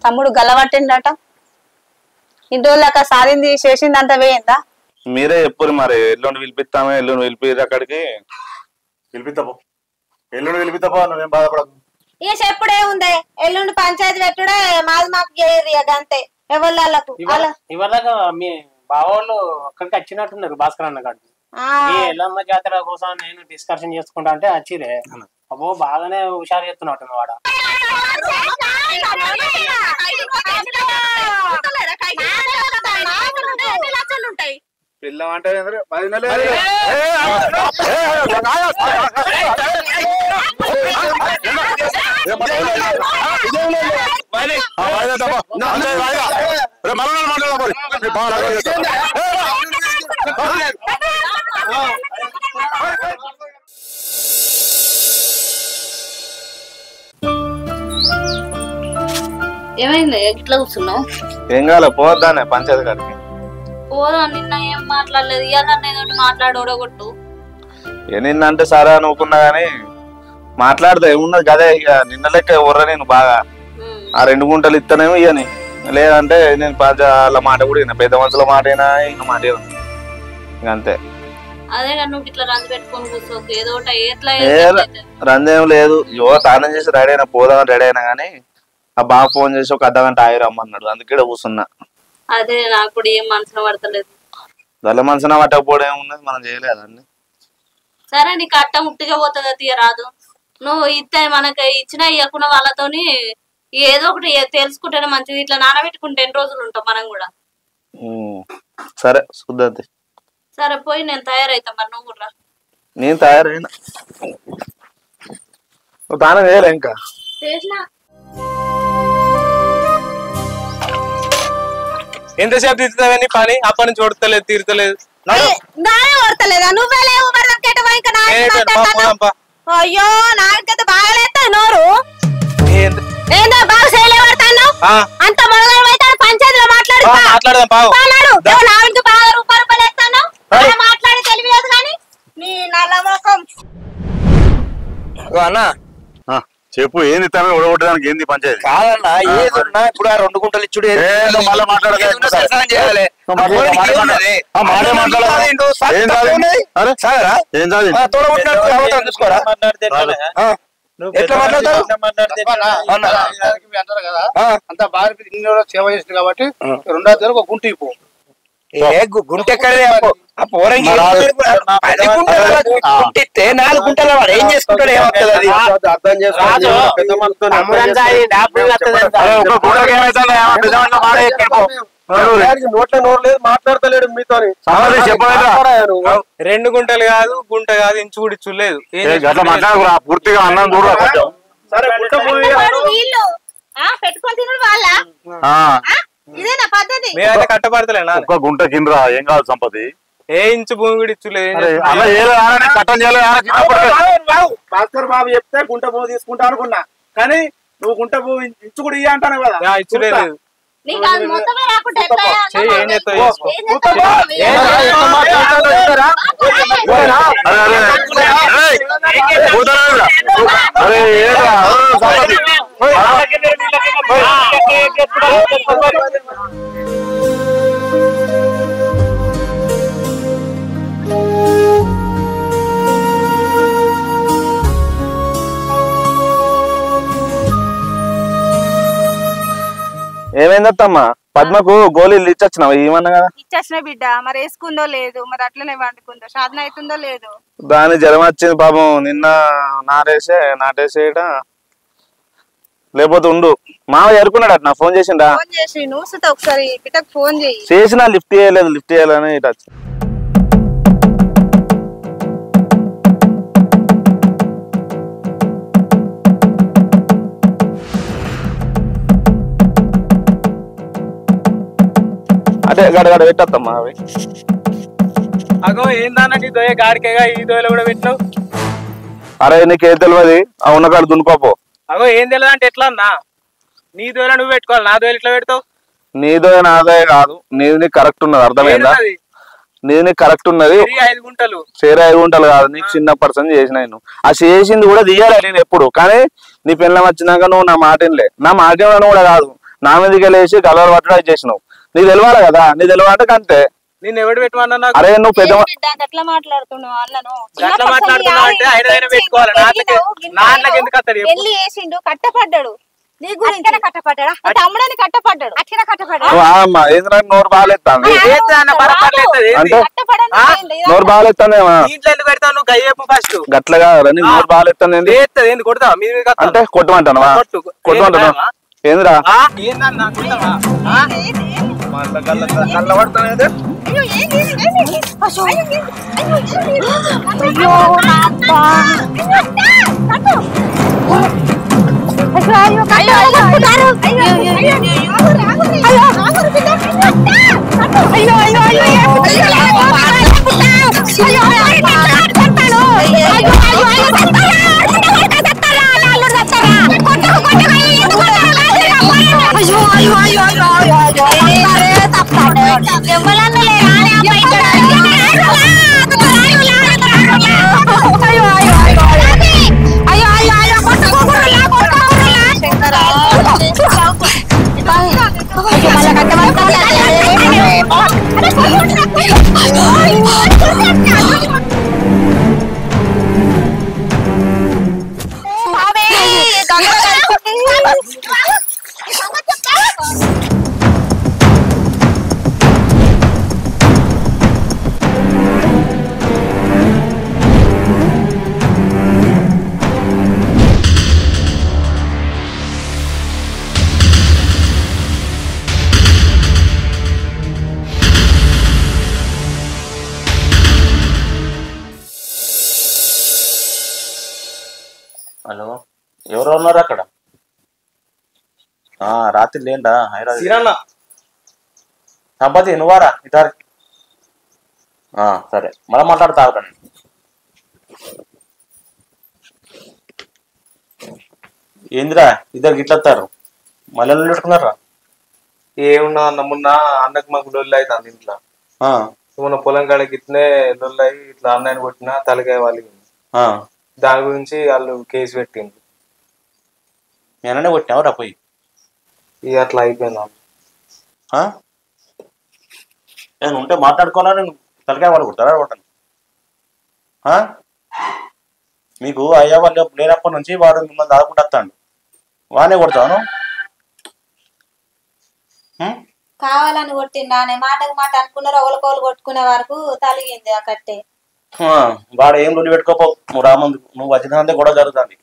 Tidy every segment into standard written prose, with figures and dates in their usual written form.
తమ్ముడు గల్లబట్టిండట. ఇంటి వాళ్ళక సారింది చేసింది అంత వేయిందా? మీరే చెప్పురు మరి. ఎల్లుండి పిలిపిస్తామే, ఎల్లుండి పిలిపి అక్కడికి పిలిపిస్తాపో. ఎల్లుండి పిలిపిస్తాపో, నువ్వేం బాధపడకు. ఇక చెప్పుడే ఉంది. ఎల్లుండి పంచాయతీ పెట్టుడే మాది మాకు చేయరు అంతే. ఎవళ్ళకు ఇవాళ మీ బావోళ్ళు అక్కడికి వచ్చినట్టున్నారు భాస్కర్ అన్న కాడికి. ఈ ఎల్లమ్మ జాతర కోసం నేను డిస్కషన్ చేసుకుంటా అంటే వచ్చిరే. అబ్బో బాగానే హుషారు చేస్తున్నట్టు వాడ. పిల్లం అంటే ఏమైంది ఇట్లా కూర్చున్నావు? ఏం కాలే పోద్దానే పంచాయతీ కాడికి. పోదా, నిన్న ఏం మాట్లాడలేదు. ఇవాళ ఏదో మాట్లాడోడగొట్టు. నిన్న అంటే సరే అనుకున్నా గానీ మాట్లాడితే ఏమున్నది కదే. ఇక నిన్న లెక్క ఎవర్రా నేను బాగా ఆ 2 గుంటలు ఇస్తానేమో ఇయని, లేదంటే నేను వాళ్ళ మాట కూడా విన్నా. పెద్ద మనుషుల మాట అయినా ఇంకా మాట ఇక అంతే. అదే నువ్వు ఇట్లా రంది పెట్టుకొని కూర్చోకు. ఏదో రందేం లేదు. తానం చేసి రెడీ అయినా పోదామని రెడీ అయినా గానీ ఆ బాగా ఫోన్ చేసి ఒక అర్ధగంట ఆగిరమ్మన్నాడు. అందుకే కూర్చున్నా. అదే నాకు కూడా ఏం మనసున పడతలేదు. వాళ్ళ మనసున పట్టకపోవడం ఏమున్నది, మనం చేయలేదండి. సరే నీకు అట్ట ముట్టిగా పోతుందా తీయరాదు. నువ్వు ఇస్తే మనకి ఇచ్చినా ఇవ్వకుండా వాళ్ళతోని ఏదో ఒకటి తెలుసుకుంటేనే మంచిది. ఇట్లా నానబెట్టుకుంటే 2 రోజులు ఉంటాం మనం కూడా. సరే చూద్దాం. సరే పోయి నేను తయారైతా. మరి నువ్వు కూడా నేను తయారైనా. తానం చేయలే ఇంకా? చేసినా. ఎంతసేపు తీర్చుతావని పని అప్పటి నుంచి ఓడతలేదు, తీరుతలేదు. అయ్యో నాకైతే బాగాలేదు నోరు. ఏందో బాగా చేయలేబడతాను. అంత మొదలైతే పంచాయతీలో మాట్లాడదాం. బాగా రూపాయలు వేస్తాను. మాట్లాడే తెలియదు కానీ నీ నల్ల ముఖం. అన్నా చెప్పు, ఏంది తన ఓడగొట్టడానికి? ఏంది పంచాయతీ? కాదన్నా ఏదన్నా ఇప్పుడు ఆ 2 గుంటలు ఇచ్చుడు ఎట్లా మాట్లాడతారు? అంత బాగా సేవ చేస్తుంది కాబట్టి 2 ఒక గుంట ఇప్పు. గుంట ఎక్కడ? 4 గుంటల వాడు ఏం చేసుకుంటాడు? ఏమవుతుంది? అర్థం నోట్ల నోరు లేదు, మాట్లాడతలేడు మీతో. 2 గుంటలు కాదు, గుంట కాదు, ఇంచు కూడా ఇచ్చు లేదు. పూర్తిగా అన్నం కూడా సరే గుంట పెట్టుకొని తినడు వాళ్ళ. ఇదేనా పద్ధతి? మేమైతే కట్టపడతలేనా? ఒక గుంట కింద ఏం కాదు సంపతి. ఏ ఇంచు భూమి కూడా ఇచ్చులేదు. భాస్కర్ బాబు చెప్తే గుంట భూమి తీసుకుంటా అనుకున్నా, కానీ నువ్వు గుంట భూమి ఇంచు కూడా ఇయ్య అంటాను కదా. ఇచ్చులేదు. ఏం చేస్తావు? ఏమైందమ్మా? పద్మకు గోళీలు ఇచ్చొచ్చినావు ఏమన్నా కదా? ఇచ్చొచ్చిన బిడ్డ. మరి వేసుకుందో లేదు, మరి అట్లనే వండుకుందో, సాధన అవుతుందో లేదు. దాని జ్వరం వచ్చింది పాపం. నిన్న నాటేసేట. లేకపోతే ఉండు, మామ ఎరుకున్నాడు అట్లా. ఫోన్ చేసిండా? ఫోన్ చేసి నువ్వు ఒకసారి బిడ్డకు ఫోన్ చేయి. చేసినా లిఫ్ట్ చేయలేదు. లిఫ్ట్ చేయాలని ఇటు వచ్చి అదే గడగడ పెట్టద్దమ్మా అవి. అగో ఏందన్నట్టు ఈ దొయ్య గాడికేగా ఈ దొయ్యలో కూడా పెట్టినావు. అరే నీకేం తెలియదు, ఆ ఉన్నకాడు దున్నుకోపో. అగో ఏం తెలియదు అంటే ఎట్లా అన్నా? నీ దొయ్యలో నువ్వు పెట్టుకోవాలి, నా దొయ్యలు ఎట్లా పెడతావు? నీ దొయ్య నాదే కాదు, నీది కరెక్ట్ ఉన్నది. అర్థమైందా? నీది కరెక్ట్ ఉన్నది. 5 గుంటలు 5 గుంటలు కాదు, నీకు చిన్న పర్సన్ చేసిన నేను. ఆ చేసింది కూడా తీయాలి నేను ఎప్పుడు. కానీ నీ పిల్లం వచ్చినాక నువ్వు నా మాట వినలే. నా మాట వినడం కూడా కాదు, నా మీదకి వెళ్ళేసి గలవలు పట్టడం చేసినావు. నీకు తెలియాలి కదా, నీ తెలియాలంటే అంతే. నేను ఎవడు పెట్టమన్నా? అరే నువ్వు పెద్ద అట్లా మాట్లాడుతున్నావు అన్నను అట్లా మాట్లాడుతున్నావు అంటే ఆయన పెట్టుకోవాలి. నాన్నకి ఎందుకు అత్తడు? పెళ్లి చేసిండు, కట్టపడ్డాడు. నీ గురించి కట్టపడ్డా, తమ్ముడని కట్టపడ్డాడు, అట్లా కట్టపడ్డా. నోరు బాగాలేస్తాను నోరు బాగాలేస్తానేమా ఇంట్లో ఎందుకు పెడతావు నువ్వు? గయ్యపు ఫస్ట్ గట్లగా నోరు బాగాలేస్తాను ఏంది కొడతావా? మీ అంటే కొట్టమంటాను కొట్టమంటాను ఏందిరా ఏందన్నా కొడతావా? కళ్ళ పడతాను. హలో, ఎవరు ఉన్నారు అక్కడ? రాత్రి లేండా హైదరాబాద్? సంపతి నువ్వారా? ఇటారు సరే, మళ్ళీ మాట్లాడుతా. ఏందిరా ఇద్దరు గిట్లొస్తారు? మళ్ళీ పెట్టుకున్నారా? ఏమున్నా అన్న, మొన్న అన్నకు మాకు లొల్లి అవుతుంది ఇంట్లో. మొన్న పొలం కాడకి ఇట్లనే లొల్లి అయ్యి ఇట్లా అన్నయ్యని కొట్టినా తలకాయ వాళ్ళు. దాని గురించి వాళ్ళు కేసు పెట్టింది. నేననే కొట్టినావు రా పోయి? ఇక అట్లా అయిపోయిందా? నేను ఉంటే మాట్లాడుకోవాలా? నేను తలకాయ వాడు కొడతారా? కొట్టాను. మీకు అయ్యా వాళ్ళు లేనప్పటి నుంచి వాడు మిమ్మల్ని దాదుకుంటూ వస్తాడు. వానే కొడతాను. కావాలని కొట్టిండా? మాటకు మాట అనుకున్నారు, ఒకరికోలు కొట్టుకునే వరకు తలిగింది ఆ కట్టే. వాడు ఏం రొల్లి పెట్టుకోపో, నువ్వు రాముందు. నువ్వు వచ్చినంతే కూడా జరుగుతుంది.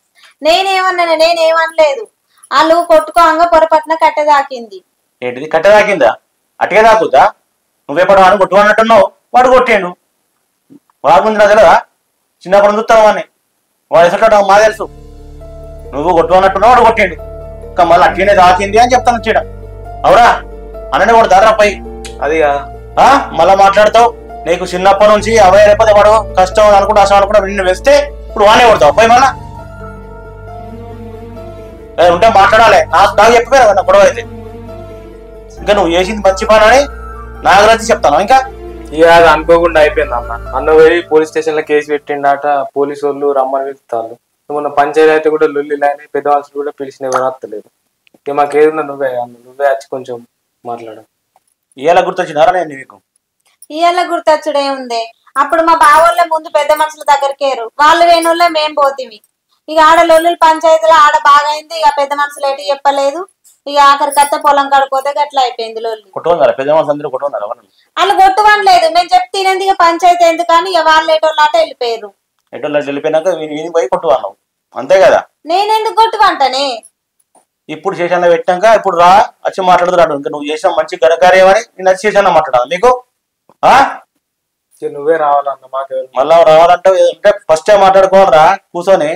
నేనేమనలేదు, వాళ్ళు కొట్టుకోంగా పొరపాటున కట్టె దాకింది. ఏంటిది కట్టె దాకిందా? అటుకే దాకుద్దా? నువ్వేపడు వాడిని కొట్టుకున్నట్టున్నావు, వాడు కొట్టాడు. వాడు ముందు నాకు తెలియదా? చిన్నప్పుడు చూస్తావు వాడిని, వాడు ఎసట మా తెలుసు. నువ్వు కొట్టుకున్నట్టున్నావు, వాడు కొట్టాడు. ఇంకా మళ్ళీ అట్లనే దాకింది అని చెప్తాను వచ్చాడు. అవురా? అన్ననే వాడు దారా పోయి అది మళ్ళా మాట్లాడతావు. నీకు చిన్నప్పటి నుంచి అవే లేకపోతే వాడు కష్టం అనుకుంటా అసలు అనుకుంటా నిన్ను వేస్తే ఇప్పుడు వానే కొడతావు పోయి. మళ్ళా ఉంటే మాట్లాడాలి. నాకు చెప్పిపోయా నా గొడవ అయితే. ఇంకా నువ్వు చేసింది మంచి పని అని నా గురించి చెప్తాను. ఇంకా ఇక అది అనుకోకుండా అయిపోయింది అన్న. అన్న పోయి పోలీస్ స్టేషన్ లో కేసు పెట్టిండట. పోలీసు వాళ్ళు రమ్మని వెళ్తారు. మొన్న పంచాయతీ కూడా లొల్లిలాని పెద్ద మనుషులు కూడా పిలిచిన ఎవరు వస్తలేదు. ఇక మాకేదన్నా నువ్వే వచ్చి కొంచెం మాట్లాడు. ఇవాళ గుర్తొచ్చినారా నేను నీకు? ఇవాళ గుర్తొచ్చుడే ఉంది. అప్పుడు మా బావోళ్ళ ముందు పెద్ద మనుషుల దగ్గరికేరు, వాళ్ళు వేణుళ్ళే మేం పోతివి. ఇక ఆడ లొల్లులు పంచాయతీలో ఆడ బాగా అయింది. ఇక పెద్ద మనుషులు ఏంటి చెప్పలేదు. ఇక ఆఖరి కత్త పొలం కడుకోతే గట్లా అయిపోయింది లొల్లు. వాళ్ళు కొట్టువనలేదు, మేము చెప్తేనేది ఇక పంచాయతీ ఎందుకని ఇక వాళ్ళు ఏటోళ్ళు అట వెళ్ళిపోయారు. వెళ్ళిపోయినాక పోయి కొట్టువన్నావు అంతే కదా? నేనెందుకు కొట్టువంటనే? ఇప్పుడు శేషాన్ని పెట్టాక ఇప్పుడు రా వచ్చి మాట్లాడుతున్నాడు. ఇంకా నువ్వు చేసిన మంచి ఘనకార్యమని నేను వచ్చి శేషాన్ని మాట్లాడాలి మీకు. నువ్వే రావాలన్న మాకు. మళ్ళా రావాలంటే ఫస్ట్ టైం మాట్లాడుకోవాలరా కూర్చొని.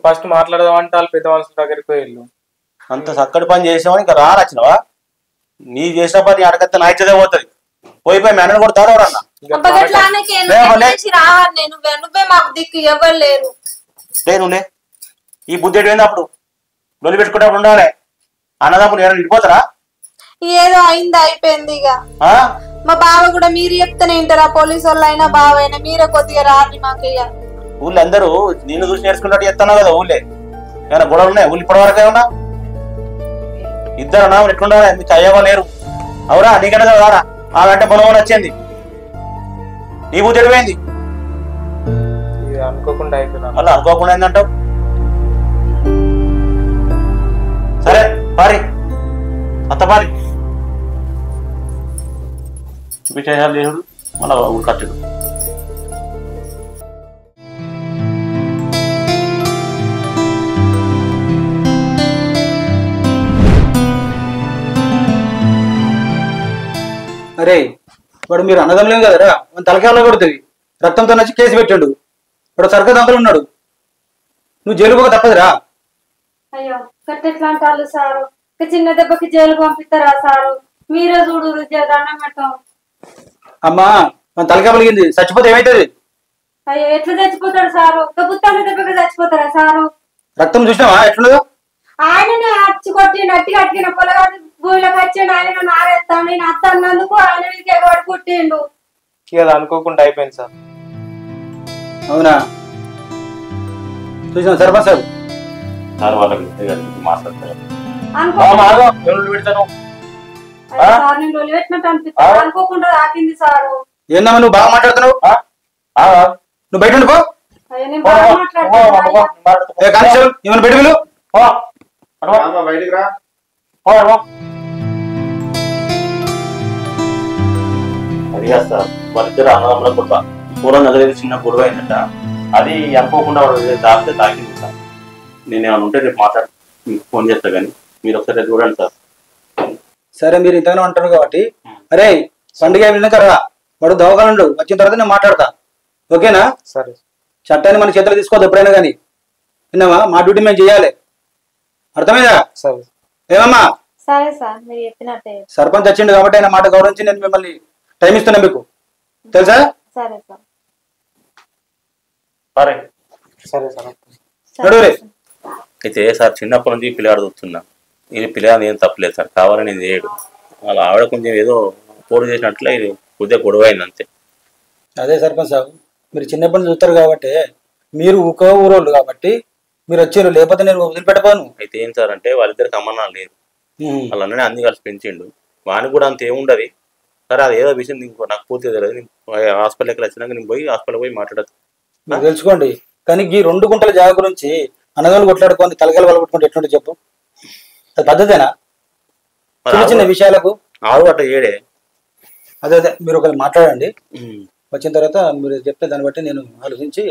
ఫస్ట్ మాట్లాడదామంటే వాళ్ళు పెద్ద మనుషుల దగ్గరికి పోయిళ్ళు. అంత చక్కటి పని చేసామని ఇంకా రానచ్చినవా? నీ చేసిన పని అడగత్తే నా ఇచ్చదే పోతుంది. పోయిపోయి మేనని కూడా తాడవరన్న. నువ్వే మాకు దిక్కు ఎవరు లేరు. నువ్వులే ఈ బుద్ధి ఏంది? అప్పుడు లొల్లి పెట్టుకున్నప్పుడు ఉండాలి. అన్నదమ్ములు ఎవరైనా విడిపోతారా? ఏదో అయింది అయిపోయింది. ఇక మా బావ కూడా మీరు చెప్తేనే వింటారా? పోలీసు వాళ్ళు అయినా బావ అయినా మీరే కొద్దిగా రాని మాకు. ఇక ఊళ్ళో అందరూ నిన్ను చూసి నేర్చుకున్నట్టు చెప్తున్నావు కదా. ఊళ్ళే ఏమైనా గొడవలు ఉన్నాయి? ఊళ్ళు ఇప్పటి వరకు ఏమన్నా ఇద్దరు అన్నా ఎట్లుండాలి మీకు అయ్యవా లేరు అవురా నీకన్నా చదవారా వాళ్ళంటే పొలం వచ్చింది నీ బుద్ధి ఎడిపోయింది అనుకోకుండా అయిపోయినా అలా అనుకోకుండా ఏందంటావు సరే పారి అత్త పారి విశేషాలు చేసుడు మళ్ళా ఉడకట్టుడు అరే వాడు మీరు అన్నదమ్ములేం కదరా మన తలకాయలో కొడుతుంది రక్తంతో నచ్చి కేసు పెట్టాడు వాడు సర్కస్ అంకులు ఉన్నాడు నువ్వు జైలు పోక తప్పదురా అయ్యో కట్టెట్లా అంటారు సారు చిన్న దెబ్బకి జైలు పంపిస్తారా సారు మీరే చూడు దండం పెట్టాం అమ్మా మన తలకాయ పలిగింది చచ్చిపోతే ఏమైతుంది అయ్యో ఎట్లా చచ్చిపోతాడు సారు ఒక పుత్తాన్ని దెబ్బకి చచ్చిపోతారా సారు రక్తం చూసినావా ఎట్లుండదు ఆయననే అచ్చి కొట్టి నట్టి కట్టిన పొలగాడు భూమిలోకి వచ్చాడు ఆయన నారేస్తాను నేను అత్త అన్నందుకు ఆయన మీదకి ఎగబడి పుట్టిండు అది అనుకోకుండా అయిపోయింది సార్ అవునా చూసిన సర్పంచ్ సార్ సార్ వాళ్ళకి మాట్లాడతారు పెడతాను సార్ నేను లొల్లి పెట్టినట్టు అనిపిస్తుంది అనుకోకుండా తాకింది సారు ఏందమ్మా నువ్వు బాగా మాట్లాడుతున్నావు నువ్వు బయట ఉండిపో అయ్యో నేను బాగా మాట్లాడుతున్నా కానిస్టేబుల్ ఏమైనా బయట వెళ్ళు బయటికి రా అడిగా సార్ వాళ్ళిద్దరు అన్నదమ్ముల గొడవ పూర్వం నగలేదు చిన్న గొడవ అయిందట అది అనుకోకుండా వాడు దాపితే తాకింది సార్ నేను ఏమైనా ఉంటే రేపు మాట్లాడి మీకు ఫోన్ చేస్తా కానీ మీరు ఒకసారి చూడండి సార్ సరే మీరు ఇంతగానో అంటారు కాబట్టి అరే పండుగ అయినాక రా వాడు దవాఖాన వచ్చిన తర్వాత నేను మాట్లాడతా ఓకేనా సరే చట్టాన్ని మన చేతులు తీసుకోవద్దు ఎప్పుడైనా కానీ విన్నావా మా డ్యూటీ మేము చేయాలి అర్థమైందా సరే ఏమమ్మా సరే సార్ మీరు చెప్పినట్టే సర్పంచ్ వచ్చిండు కాబట్టి ఆయన మాట గౌరవించి నేను మిమ్మల్ని టైం ఇస్తున్నా మీకు తెలుసా సరే సార్ సరే సరే సార్ నడురే అయితే సార్ చిన్నప్పటి నుంచి పిల్లాడు చూస్తున్నా ఇది పిల్లగాడు ఏం తప్పలేదు సార్ కావాలని నేను చేయడు వాళ్ళ ఆవిడ కొంచెం ఏదో పోటు చేసినట్లే ఇది కొద్దిగా గొడవ అయింది అంతే అదే సర్పంచ్ సాబు మీరు చిన్నప్పటి నుంచి చూస్తారు కాబట్టి మీరు ఒక ఊరోళ్ళు కాబట్టి మీరు వచ్చారు లేకపోతే నేను వదిలిపెట్టపోను అయితే ఏం సార్ అంటే వాళ్ళిద్దరికి అమ్మనాలు లేదు వాళ్ళ అన్ననే అన్ని కలిసి పెంచిండు వానికి కూడా అంత ఏముండదు సరే అది ఏదో విషయం ఇంకో నాకు పూర్తిగా తెలియదు నేను హాస్పిటల్కి వచ్చినాక నేను పోయి హాస్పిటల్ పోయి మాట్లాడచ్చు మీరు తెలుసుకోండి కానీ ఈ 2 గుంటల జాగ గురించి అన్నదాన్ని కొట్లాడుకొని తలకాయలు వాళ్ళు కొట్టుకుంటే ఎట్లుంటే చెప్పు అది పద్ధతేనా చిన్న చిన్న విషయాలకు ఆరు అట్లా ఏడే అదే అదే మీరు ఒకరు మాట్లాడండి వచ్చిన తర్వాత మీరు చెప్తే దాన్ని బట్టి నేను ఆలోచించి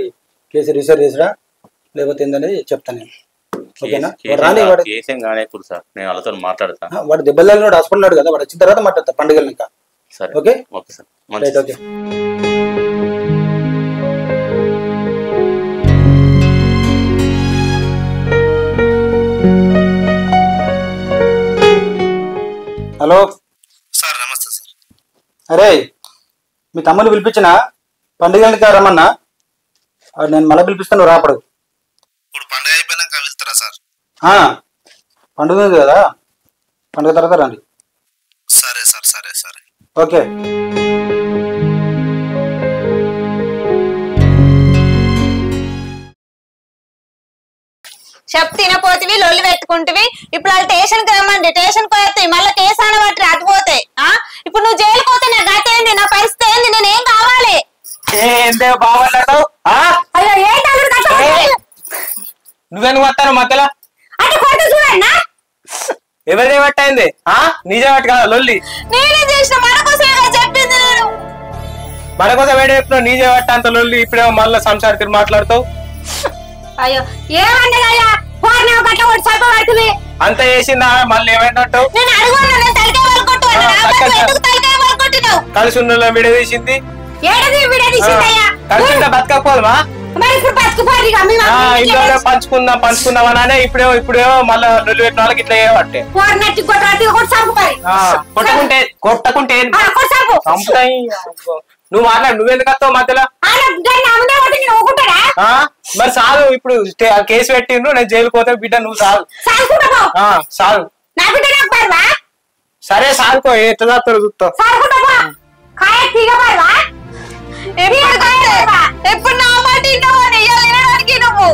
కేసు రిజిస్టర్ చేసిరా లేకపోతే ఏందనేది చెప్తాను నేను ఓకేనా రాని వాడు కేసేం కానీ సార్ నేను వాళ్ళతో మాట్లాడతా వాడు దెబ్బలు హాస్పిటల్ నాడు కదా వాడు వచ్చిన తర్వాత మాట్లాడతా పండుగలు ఇంకా సరే okay okay sir right okay hello sir నమస్తే సార్. అరే మీ తమ్ముని పిలిపించిన పండుగలకి రమ్మన్నా నేను మళ్ళీ పిలిపిస్తాను రాపడు ఇప్పుడు పండుగ అయిపోయినాక వెళ్తారా సార్? పండుగ ఉంది కదా పండుగ తర్వాత రండి. సరే సార్ సరే సరే ఓకే చెప్పు తినపోతివి లొల్లి పెట్టుకుంటివి ఇప్పుడు వాళ్ళు స్టేషన్ కి రమ్మండి స్టేషన్ కి వస్తాయి మళ్ళీ కేసు అనబట్టి అటుపోతే ఇప్పుడు నువ్వు జైలుకి పోతే నా గత ఏంది నా పరిస్థితి ఏంది నేనేం కావాలి నువ్వెందుకు వస్తాను మధ్యలో అంటే కొట్టు చూడండి ఎవరిదే పట్టయింది నిజే పట్టు కదా లొల్లి నేనే చేసిన మన కోసం చెప్పింది నేను మన కోసం వేడే చెప్తున్నావు నీజే పట్ట అంత లొల్లి ఇప్పుడేమో మళ్ళీ సంసారికి మాట్లాడుతావు అయ్యో ఏమన్నదయ్యా గట్ల కొట్టి సైప పడుతుంది అంత చేసిందా మళ్ళీ ఏమైనట్టు నేను అడుగున్నా నేను తలకాయ వాళ్ళు కొట్టు ఎందుకు తలకాయ వాళ్ళు కొట్టినావు కలిసి ఉన్న విడదీసింది ఏడది విడదీసిందయ్యా కలిసి బతకపోదుమా మరి ఇప్పుడు బతుకుపోయి ఇంట్లో పంచుకుందాం అనే ఇప్పుడేమో మళ్ళీ లొల్లి పెట్టిన వాళ్ళకి ఇట్లా చేయబట్టే నట్టి కొట్టకుంటే చంపుతాయి నువ్వు మాట్లాడు నువ్వెందుకు వస్తావు మధ్యలో మరి చాలు ఇప్పుడు కేసు పెట్టిండ్రు నేను జైలు పోతే బిడ్డ నువ్వు చాలు చాలు సరే సాగుకో ఎట్లా చూస్తావు ఎప్పుడు నా మాట వినడానికి నువ్వు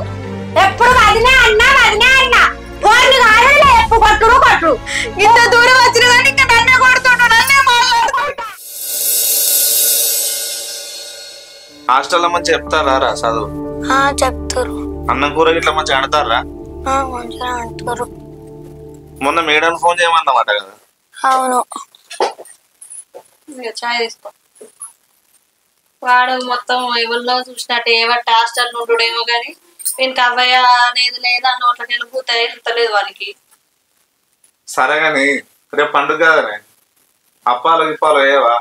ఎప్పుడు వదిలే అన్నా ఎప్పుడు కొట్టుడు కొట్టు ఇంత దూరం వచ్చిన కానీ ఇంకా నన్నే కొడుతుండు, నన్నే మాట్లాడుకుంటా. హాస్టల్లో మంచి చెప్తారా చదువు? చెప్తారు. అన్నం కూర ఇట్లా మంచి ఆడతారా? మంచిగా అంటారు. మొన్న మేడం ఫోన్ చేయమన్నమాట కదా? అవును. చాయ్ తీసుకో. వాడు మొత్తం ఎవరిలో చూసినట్టు ఏవట్టి హాస్టల్ ఉంటుడేమో కానీ వీనికి అవ్వయ్య అనేది లేదా నోట్లకి వెళ్ళిపోతే వెళ్తలేదు వానికి. సరే గాని రేపు పండుగ కదనే, అప్పాలు గిప్పాలు ఏవా?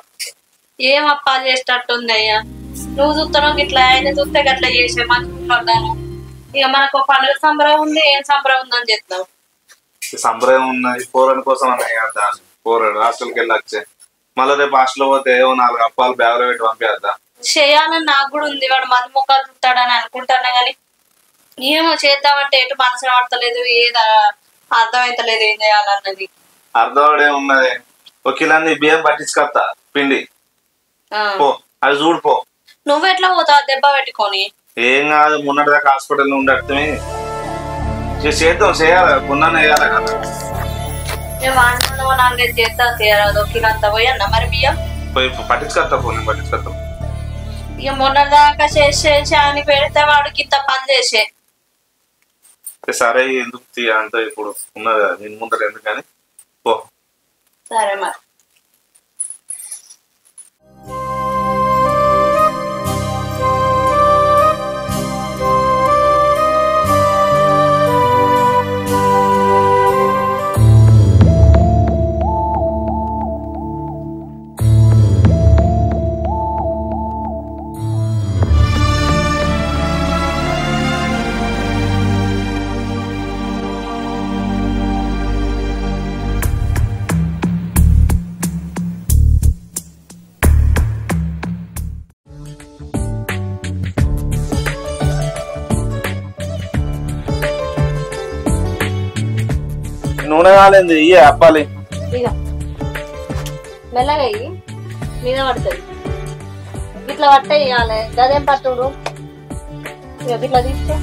ఏం అప్పాలు చేసేటట్టుంది అయ్యా, నువ్వు చూస్తున్నావు ఇట్లా, ఆయన చూస్తే గట్లా చేసే మంచుకుంటున్నాను. ఇక మనకు పండుగ సంబరం ఉంది, ఏం సంబరం ఉందని చెప్తావు. సంబరం ఉన్నది పోరని కోసం అన్నాయి కదా, పోరాడు హాస్టల్కి వెళ్ళి వచ్చే మళ్ళీ రేపు హాస్టల్ పోతే ఏవో 4 అప్పాలు బ్యాగ్లో పెట్టి పంపేద్దా? చేయాలని నాకు కూడా ఉంది, వాడు మంది ముఖాలు చూస్తాడని అనుకుంటున్నా గానీ ఏమో చేద్దామంటే ఎటు మనసు పడతలేదు, ఏది అర్థమైతలేదు ఏం చేయాలన్నది. అర్థం ఉన్నది. ఒక కిలోని బియ్యం పట్టించుకొస్తా పిండి, పో అది చూడు పో. నువ్వెట్లా పోతావు దెబ్బ పెట్టుకొని? ఏం కాదు, మొన్నటిదాకా హాస్పిటల్ ఉండటమే చేద్దాం, చేయాలి కొన్నాను వేయాలి కదా. నాలుగైదు చేద్దాం తీయరాదు, కిలంతా పోయి అన్న మరి బియ్యం పోయి పట్టించుకొస్తా, పో నేను పట్టించుకొస్తా. ఇక మొన్నటిదాకా చేసి అని పెడితే వాడికి ఇంత పని చేసే. సరే ఎందుకు తీ అంత ఇప్పుడు ఉన్నది కదా నేను ముందర ఎందుకని పో. సరే మరి. నూనె కాలేదు ఇయ్య అప్పాలి. ఇక మెల్లగా అయ్యి మీద పడుతుంది, ఇట్లా పట్టే ఇవ్వాలి. గదేం పట్టుడు, ఇక ఇట్లా తీస్తే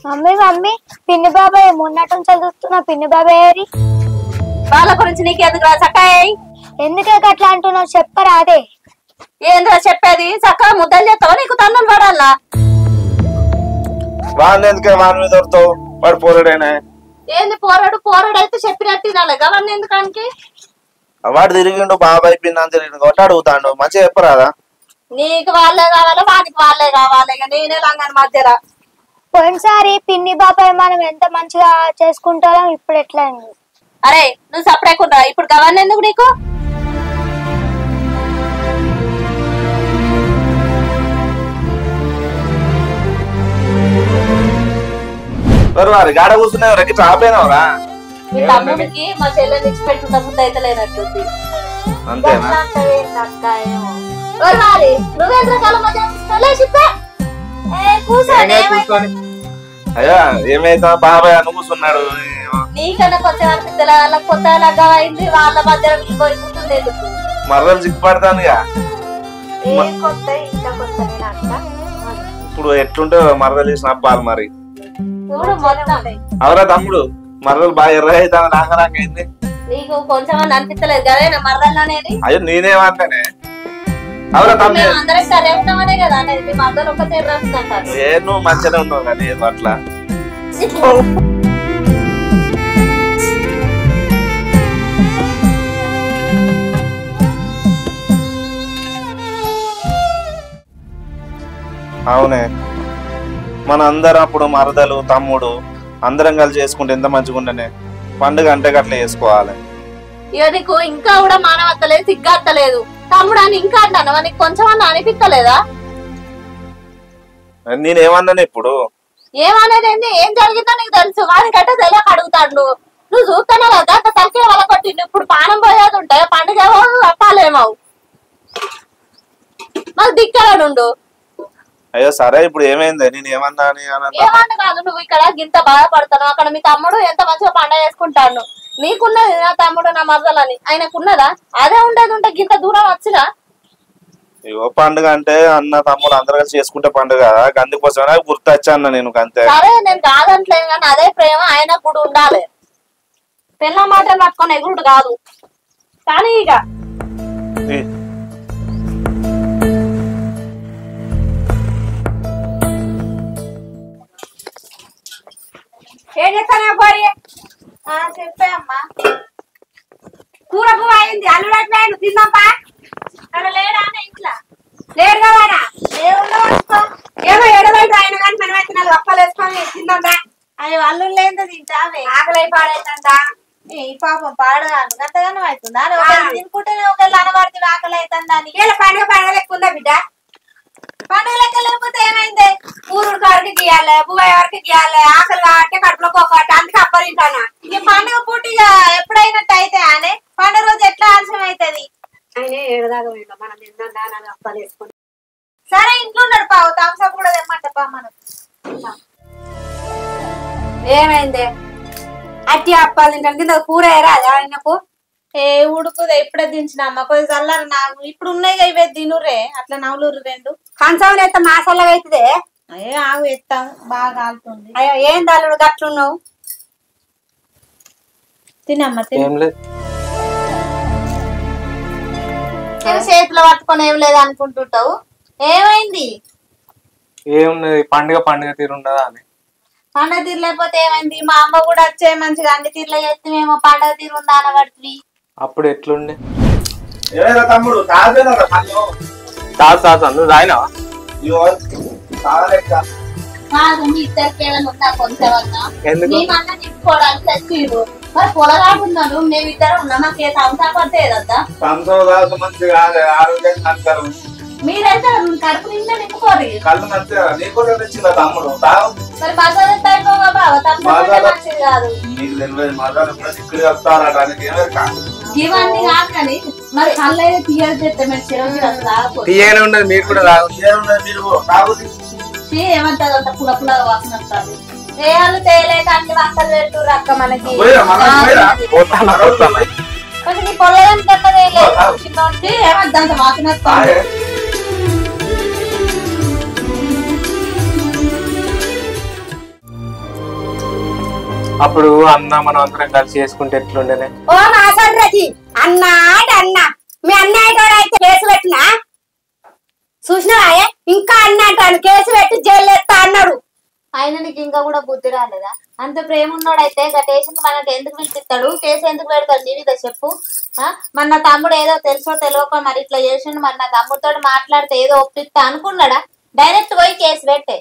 మమ్మీ మమ్మీ పిన్ని బాబాయ్ మొన్నటి నుంచి చూస్తున్నా, పిన్ని బాబాయ్ వాళ్ళ గురించి నీకు ఎందుకు రా చక్కాయ? ఎందుకే అట్లా అంటున్నావు చెప్పరా? అదే ఏంద్రా చెప్పేది, చక్కగా ముద్దలు చేస్తావు, నీకు తన్నులు పడాలా? వాడిని ఎందుకే వాడి మీద దొరుకుతావు, వాడు పోరాడేనా? ఏంది పోరాడు అయితే చెప్పినట్టు తినాలి, గవన్నీ ఎందుకానికి? వాడు తిరిగిండు బాబాయ్ పిన్న తిరిగిండు ఒకటి అడుగుతాడు, మంచిగా చెప్పరాదా? నీకు వాళ్ళే కావాలి, వాడికి వాళ్ళే కావాలి, ఇక నేనే లంగని మధ్యలో. పోయినసారి పిన్ని బాబాయ్ మనం ఎంత మంచిగా చేసుకుంటారో ఇప్పుడు ఎట్లా? అరే నువ్వు సపరేకుండా ఇప్పుడు గవర్న ఎందుకు నీకు? వారి గాడ కూర్చున్నావు రెక్కి ఆపేనావురా? మీ తమ్ముడికి మా చెల్లెని ఇచ్చి పెట్టుకుంటా ముందు అయితే లేనట్టుంది. అంతేనా? అయ్యా ఏమైతే బాబాయ్ అని కూర్చున్నాడు. నీకన్నా కొత్త అనిపిస్తలే, వాళ్ళకి కొత్త లాగా అయింది, వాళ్ళ మధ్యలో పోయిపోతుంది ఎందుకు? మరదలు సిగ్గుపడతాను. ఇప్పుడు ఎట్లుంటే మరదలు చేసిన అబ్బాలు మరి చూడు మొత్తం. అవరా తమ్ముడు, మరదలు బాగా ఎర్ర అవుతాను నాకరాకైంది. నీకు కొంచెం అనిపిస్తలేదు కదా మరదలు అనేది? అయ్యో నేనేమంటానే, అవరా తమ్ముడు అందరం సరే ఉంటామనే కదా అనేది. మీ మరదలు ఒకటే ఎర్ర వస్తుందంటారు. ఏ నువ్వు మంచిగానే ఉన్నావు కానీ ఏదో అట్లా. అవునే, మన అందరం అప్పుడు మరదలు తమ్ముడు అందరం కలిసి చేసుకుంటే ఎంత మంచిగా ఉండనే. పండుగ అంటే గట్లా చేసుకోవాలి. ఇక నీకు ఇంకా కూడా మానవత్తలేదు, సిగ్గత్తలేదు. తమ్ముడు అని ఇంకా అంటాను, నీకు కొంచెం అన్న అనిపించలేదా? నేనేమన్నాను ఇప్పుడు? ఏమనేది ఏంది, ఏం జరిగిందో నీకు తెలుసు. వానికంటే తెలియక అడుగుతాడు. నువ్వు చూస్తున్నావు కదా తలకే వాళ్ళ కొట్టిండు. ఇప్పుడు పానం పోయేది ఉంటే పండుగ అప్పాలేమవు, మాకు దిక్కనుండు. అయ్యో సరే ఇప్పుడు ఏమైంది నేను ఏమన్నా అని ఏమన్నా కాదు, నువ్వు ఇక్కడ గింత బాధపడతాను, అక్కడ మీ తమ్ముడు ఎంత మంచిగా పండగ చేసుకుంటాను. నీకున్నది నా తమ్ముడు నా మరదలని, ఆయనకున్నదా? అదే ఉండేది ఉంటే గింత దూరం వచ్చినా. ఇగో పండుగ అంటే అన్న తమ్ముడు అందరు కలిసి చేసుకుంటే పండుగ అందుకోసమే గుర్తొచ్చా అన్న నేను అంతే. సరే నేను కాదంటలేను కానీ అదే ప్రేమ ఆయనకు కూడా ఉండాలి. పిల్ల మాటలు పట్టుకొని ఎగురుడు కాదు. కానీ ఇక ఏం చేస్తానే పోరి? చెప్పే అమ్మా. కూర పువ్వు అయింది, అల్లుడు అట్లా తిందాంపా. అక్కడ లేడా ఇంట్లో? లేడు కదా, ఏమో ఎడబడి ఆయన కానీ మనం అయితే 4 అప్పాలు వేసుకొని తిందాంపా. అయ్యో అల్లుడు లేదో తింటావే, ఆకలి పాడైతుందా? ఈ పాపం పాడగాను గంతగానం అవుతుందా? తినుకుంటేనే ఒకళ్ళు అనబడితే ఆకలి అవుతుందా? ఇలా పండుగ లెక్క ఉందా బిడ్డ? పండుగ లెక్క లేకపోతే ఏమైంది? ఊరుడు వరకు గీయాలి, బువ్వాయి వరకు గీయాలి, ఆకలి కాబట్టి కడుపులోకి ఒకటి అందుకే అప్పలు తింటానా. ఇక పండుగ పూర్తిగా ఎప్పుడైనట్టు అయితే అనే పండుగ రోజు ఎట్లా ఆలస్యం అవుతుంది? ఆయన ఏడదాకా పోయిందో మనం తిందా 4 అప్పాలు వేసుకొని. సరే ఇంట్లో ఉన్నాడు పావు తాంసప్ కూడా తెమ్మంటప్పా మనం. ఏమైంది? అట్టి అప్పాలు తింటాను కింద కూర రాదా ఆయనకు? ఏ ఉడుకుదే ఇప్పుడే దించిన అమ్మ కొంచెం చల్లారు. నాకు ఇప్పుడు ఉన్నాయి ఇవే తినురే, అట్లా నవ్వులు 2 కంచంలో ఎత్తా మాసాలగా అవుతుంది. అయ్యో ఆగు ఎత్తాం, బాగా కాలుతుంది. అయ్యో ఏం దాల్లుడు గట్లున్నావు? తినమ్మా ఏం లేదు చేతిలో పట్టుకొని ఏం లేదు అనుకుంటుంటావు. ఏమైంది? ఏమున్నది పండుగ తీరుండదా అని. పండుగ తీరు లేకపోతే ఏమైంది? మా అమ్మ కూడా వచ్చే మంచిగా అన్ని తీరులో చేస్తేమేమో పండుగ తీరు ఉందా అనబడుతుంది. అప్పుడు ఎట్లుండే? ఏమైనా తమ్ముడు తాగలేదా? తాత నువ్వు తాగినావా? కాదు మీ ఇద్దరికి ఏమైనా ఉందా కొంచెం అన్నా? ఎందుకు? మేమన్నా తిప్పుకోవడానికి తెచ్చిర్రు, మరి పొలగాడున్నాను మేమిద్దరం ఉన్నాం. మాకు ఏ తంసాపడితే ఏదద్దా? మంచిగా ఆరోగ్యంగా అంటారు. మీరైతే కడుపు నిండా నింపుకోరు. కళ్ళు మంచిగా నీకు తెచ్చిందా తమ్ముడు? మరి మసాలా టైపోగా బావ తంసాపడితే మంచిది కాదు. నీకు తెలియదు మసాలా కూడా చిక్కులు వస్తారటానికి ఇవన్నీ కాదు కానీ మరి కళ్ళు అయితే తీయాలి చెప్తే మేము చిరంజీవి అసలు తాగకూడదు. తీయగానే ఉండదు, మీరు కూడా మీరు ఏమంటారు అంత పుల పుల వాసన వస్తుంది. ఏ వాళ్ళు తేలేక అన్ని వంకలు పెడుతుర్రు అక్క మనకి. కొంచెం నీ పొలం కట్టదే ఏమంత వాసన వస్తుంది. అప్పుడు అన్న మనం అందరం కలిసి చేసుకుంటే ఎట్లుండేనే? ఓ మాసర్రకి అన్న మీ అన్నయ్య అయితే కేసు పెట్టినా చూసినావా? ఇంకా అన్న అంటాను కేసు పెట్టి జైలు ఎత్తా అన్నాడు. ఆయన నీకు ఇంకా కూడా బుద్ధి రాలేదా? అంత ప్రేమ ఉన్నాడైతే గటేషన్ మనకి ఎందుకు పిలిపిస్తాడు? కేసు ఎందుకు పెడతాడు? నీవిదా చెప్పు. మన నా తమ్ముడు ఏదో తెలుసో తెలియక మరి ఇట్లా చేసిండు, మరి నా తమ్ముడితో మాట్లాడితే ఏదో ఒప్పిస్తా అనుకున్నాడా? డైరెక్ట్ పోయి కేసు పెట్టే.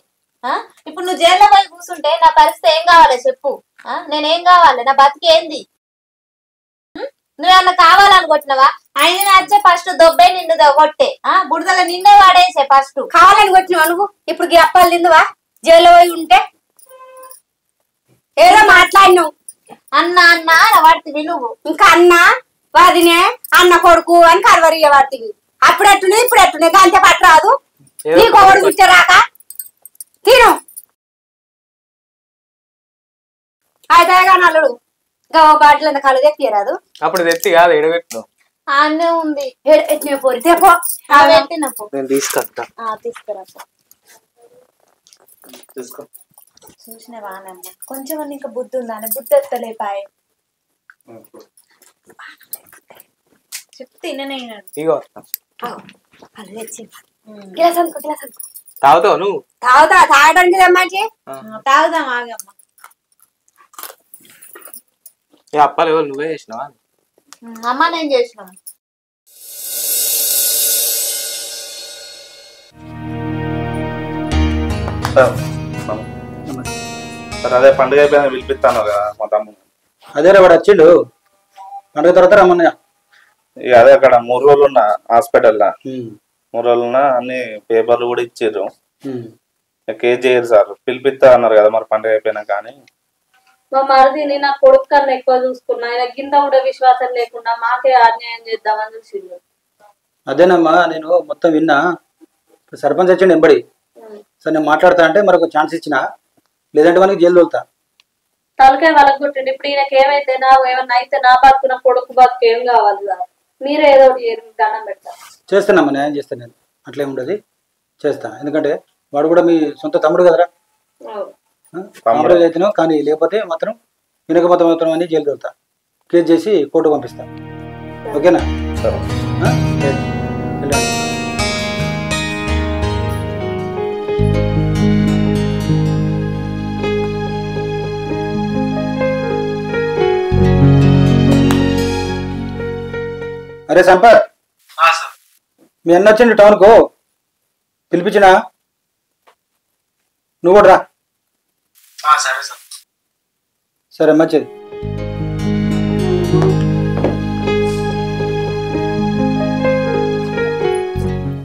ఇప్పుడు నువ్వు జైల్లో పోయి కూర్చుంటే నా పరిస్థితి ఏం కావాలి చెప్పు? నేనేం కావాలి? నా బతికేంది? నువ్వేమన్నా కావాలనుకుంటున్నావా? ఆయన వచ్చే ఫస్ట్ దొబ్బే నిండు కొట్టే, బుడదల నిండే వాడేసే ఫస్ట్. కావాలని కొట్టినావా నువ్వు? ఇప్పుడు అప్పాలు తిందువా? జైల్లో పోయి ఉంటే ఏదో మాట్లాడినావు. అన్న వాడికి నువ్వు ఇంకా అన్న వాదినే అన్న కొడుకు అని కరవరియ వాటికి. అప్పుడు ఎట్టునే ఇప్పుడు ఎట్టునే అంతే పట్టరాదు. నీకు ఒకడు గుర్తరాక తిను అయితే నల్లుడు ఇంకా బాటిల్ కళ్ళు తెప్పియరాదు. అప్పుడు తెత్తి కాదు ఎడబెట్టినావు అన్నే ఉంది. పోరి తెపో నేను తీసుకొస్తా. తీసుకురా తీసుకో. చూసిన వానమ్మ కొంచెం ఇంకా బుద్ధి ఉందా? బుద్ధి ఎత్తలేపాయ చెప్తే ఇగో గిలాసనుకో తాగుతావు నువ్వు? తాగడానికి రమ్మంచి తాగుదాం ఆగమ్మ. ఏ అప్పాలు ఎవరు నువ్వే చేసినావా? అమ్మ నేను చేసిన. అదే పండుగ అయిపోయినా పిలిపిస్తాను కదా మా తమ్ముడు. అదే వాడు వచ్చిండు పండుగ తర్వాత రమ్మన్నా. ఇక అదే అక్కడ 3 రోజులు ఉన్నా హాస్పిటల్లో. 3 రోజులు ఉన్నా అన్ని పేపర్లు కూడా ఇచ్చారు. కేసు చేయరు సార్, పిలిపిస్తా అన్నారు కదా మరి పండుగ అయిపోయినా. కానీ మా మరిదిని నా కొడుకు కన్నా ఎక్కువ చూసుకున్నా, ఆయన కింద కూడా విశ్వాసం లేకుండా మాకే అన్యాయం చేద్దామని చూసిండు. అదేనమ్మా నేను మొత్తం విన్నా. సర్పంచ్ వచ్చిండు ఎంబడి సరే నేను మాట్లాడతా అంటే మరొక ఛాన్స్ ఇచ్చిన, లేదంటే మనకి జైలు తోలుతా. తలకాయ వాళ్ళకి కొట్టిండి. ఇప్పుడు ఈయనకి ఏమైతే నా ఏమన్నా అయితే నా బతుకున్న కొడుకు బతుకు ఏం కావాలి కదా, మీరే ఏదో ఒకటి దండం పెడతారు. చేస్తానమ్మా, న్యాయం చేస్తాను నేను, అట్లే ఉండదు చేస్తా. ఎందుకంటే వాడు కూడా మీ సొంత తమ్ముడు కదరా, తమ్ముడు అయితేనో. కానీ లేకపోతే మాత్రం వినకపోతే మాత్రం అని జైలు తోలుతా, కేసు చేసి కోర్టు పంపిస్తా. ఓకేనా? అరే సంపత్, మీ అన్న వచ్చిండు టౌన్కు, పిలిపించినా నువ్వు కూడా రా. సరే మంచిది.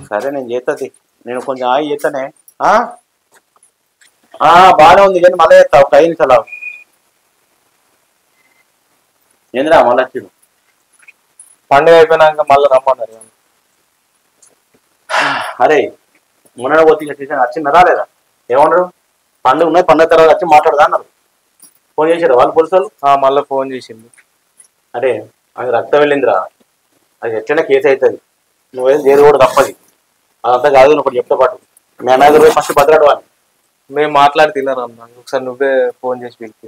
సరే నేను చేస్తుంది, నేను కొంచెం ఆగి చేస్తానే. బాగానే ఉంది కానీ మళ్ళీ చేస్తా ఒక 5 నిమిషాలు. ఏంద్రా మళ్ళీ వచ్చిండు? పండుగ అయిపోయినాక మళ్ళీ రమ్మన్నారు. అరే మొన్న పోతే స్టేషన్ వచ్చిందా రాలేదా? ఏమన్నారు? పండుగ ఉన్నాయి, పండుగ తర్వాత వచ్చి మాట్లాడదా అన్నారు. ఫోన్ చేశారు వాళ్ళు పోలీసు వాళ్ళు? మళ్ళీ ఫోన్ చేసింది. అరే అది రక్తం వెళ్ళిందిరా, అది ఎట్లయినా కేసు అవుతుంది. నువ్వేం జైలు కూడా తప్పది. అదంతా కాదు, నువ్వు ఒకటి చెప్తా పాటు మీ అన్నగారు పోయి ఫస్ట్ భద్రాడు అని మేము మాట్లాడి తిన్నారు అన్న. ఒకసారి నువ్వే ఫోన్ చేసి పిలిచి.